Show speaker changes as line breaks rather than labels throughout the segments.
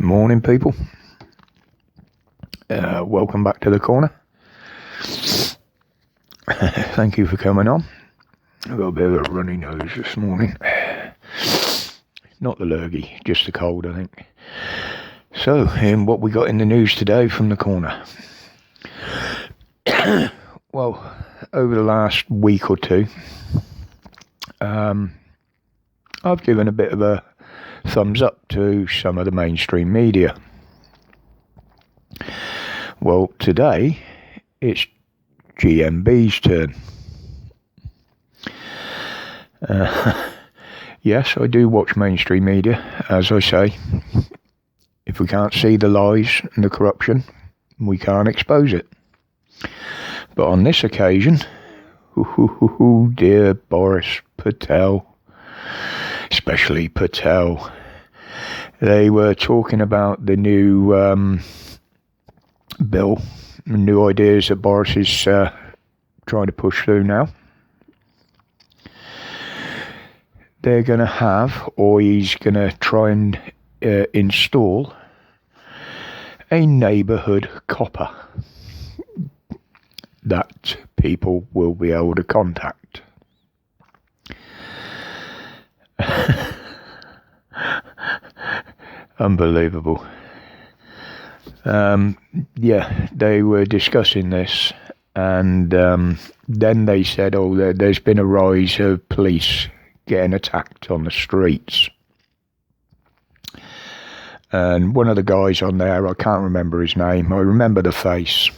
Morning, people. Welcome back to the corner. Thank you for coming on. I've got a bit of a runny nose this morning. Not the lurgy, just the cold, I think. So, what we got in the news today from the corner? Well, over the last week or two, I've given a bit of a thumbs up to some of the mainstream media. Well, today it's GMB's turn. Yes, I do watch mainstream media, as I say. If we can't see the lies and the corruption, we can't expose it. But on this occasion, dear Boris Patel, especially Patel, they were talking about the new bill, new ideas that Boris is trying to push through now. They're going to have, or he's going to try and install a neighbourhood copper that people will be able to contact. Unbelievable. Yeah, they were discussing this, and then they said, there's been a rise of police getting attacked on the streets. And one of the guys on there, I can't remember his name, I remember the face,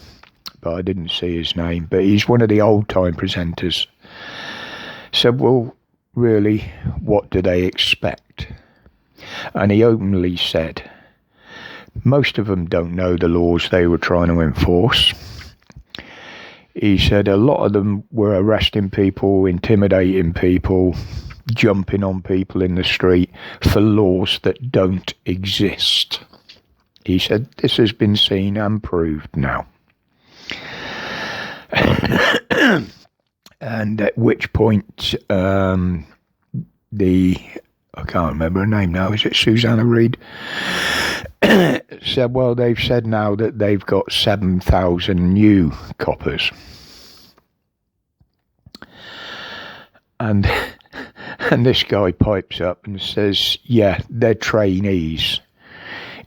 but I didn't see his name, but he's one of the old-time presenters, said, well, really, what do they expect? And he openly said, most of them don't know the laws they were trying to enforce. He said a lot of them were arresting people, intimidating people, jumping on people in the street for laws that don't exist. He said this has been seen and proved now. And at which point I can't remember her name now, is it Susanna Reid? Said, well, they've said now that they've got 7,000 new coppers. And this guy pipes up and says, yeah, they're trainees.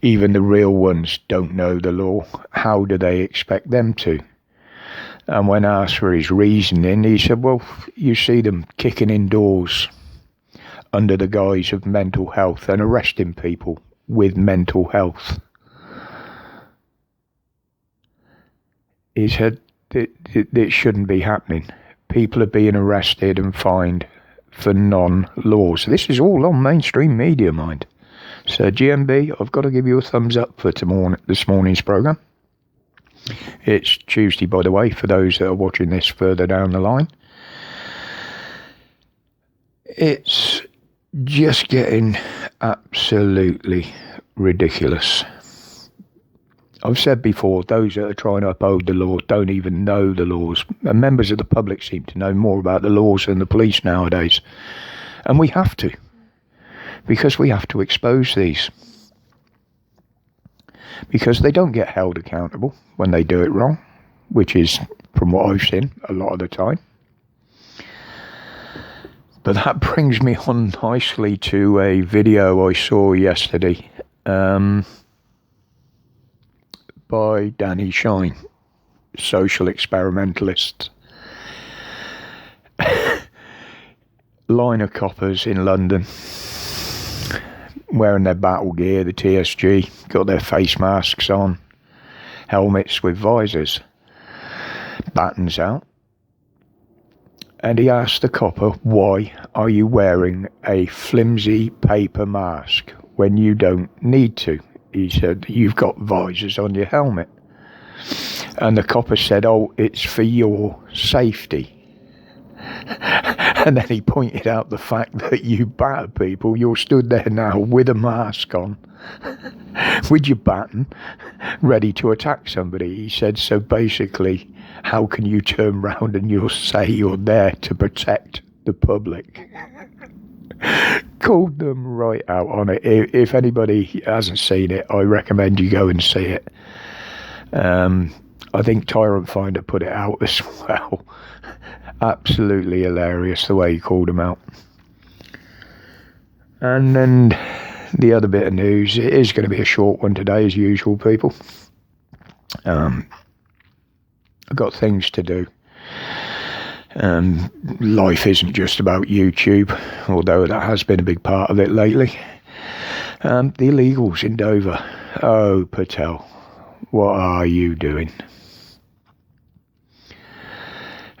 Even the real ones don't know the law. How do they expect them to? And when asked for his reasoning, he said, well, you see them kicking in doors under the guise of mental health and arresting people with mental health. He said it shouldn't be happening. People are being arrested and fined for non-laws. This is all on mainstream media, mind. So GMB, I've got to give you a thumbs up for this morning's programme. It's Tuesday, by the way, for those that are watching this further down the line. It's just getting absolutely ridiculous. I've said before, those that are trying to uphold the law don't even know the laws. And members of the public seem to know more about the laws than the police nowadays. And we have to. Because we have to expose these. Because they don't get held accountable when they do it wrong. Which is, from what I've seen, a lot of the time. But that brings me on nicely to a video I saw yesterday by Danny Shine, social experimentalist. Line of coppers in London, wearing their battle gear, the TSG, got their face masks on, helmets with visors, batons out. And he asked the copper, why are you wearing a flimsy paper mask when you don't need to? He said, you've got visors on your helmet. And the copper said, it's for your safety. And then he pointed out the fact that you batter people, you're stood there now with a mask on, with your baton, ready to attack somebody. He said, so basically, how can you turn round and you'll say you're there to protect the public? Called them right out on it. If anybody hasn't seen it, I recommend you go and see it. I think Tyrant Finder put it out as well. Absolutely hilarious the way he called them out. And then the other bit of news, it is going to be a short one today as usual, people. I've got things to do. Life isn't just about YouTube, although that has been a big part of it lately. The illegals in Dover. Oh, Patel, what are you doing?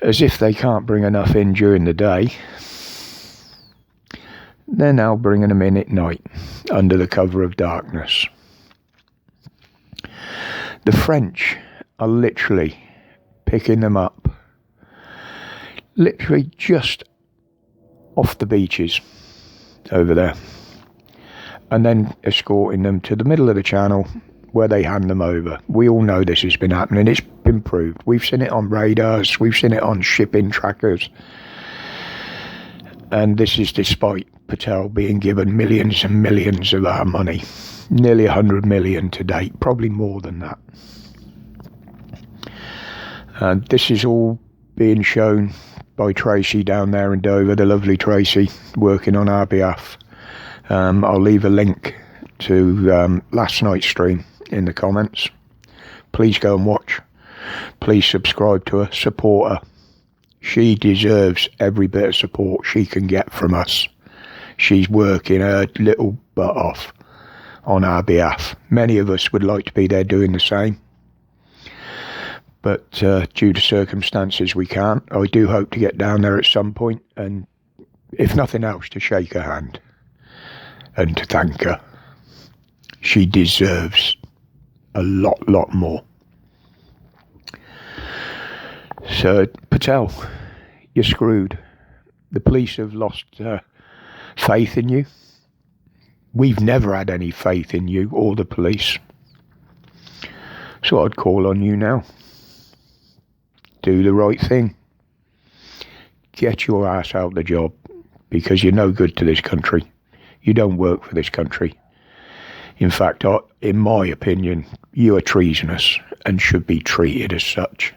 As if they can't bring enough in during the day, they're now bringing them in at night, under the cover of darkness. The French are literally picking them up, literally just off the beaches over there, and then escorting them to the middle of the channel where they hand them over. We all know this has been happening. It's been proved. We've seen it on radars. We've seen it on shipping trackers. And this is despite Patel being given millions and millions of our money. Nearly 100 million to date. Probably more than that. And this is all being shown by Tracey down there in Dover. The lovely Tracey working on our behalf. I'll leave a link to last night's stream in the comments. Please go and watch. Please subscribe to her, support her. She deserves every bit of support she can get from us. She's working her little butt off on our behalf. Many of us would like to be there doing the same, but due to circumstances we can't. I do hope to get down there at some point, and if nothing else, to shake her hand and to thank her. She deserves a lot more. So, Patel, you're screwed. The police have lost faith in you. We've never had any faith in you or the police. So I'd call on you now. Do the right thing. Get your ass out of the job, because you're no good to this country. You don't work for this country. In fact, in my opinion, you are treasonous and should be treated as such.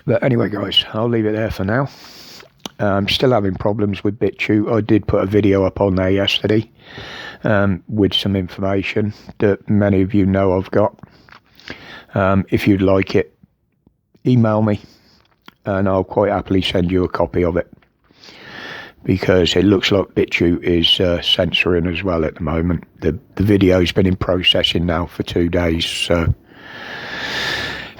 But anyway, guys, I'll leave it there for now. I'm still having problems with BitChute. I did put a video up on there yesterday with some information that many of you know I've got. If you'd like it, email me and I'll quite happily send you a copy of it, because it looks like BitChute is censoring as well at the moment. The video's been in processing now for 2 days. So,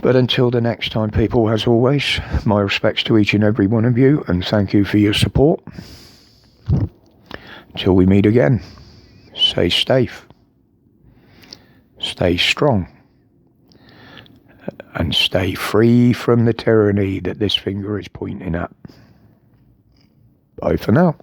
but until the next time, people, as always, my respects to each and every one of you, and thank you for your support. Until we meet again, stay safe, stay strong, and stay free from the tyranny that this finger is pointing at. Bye for now.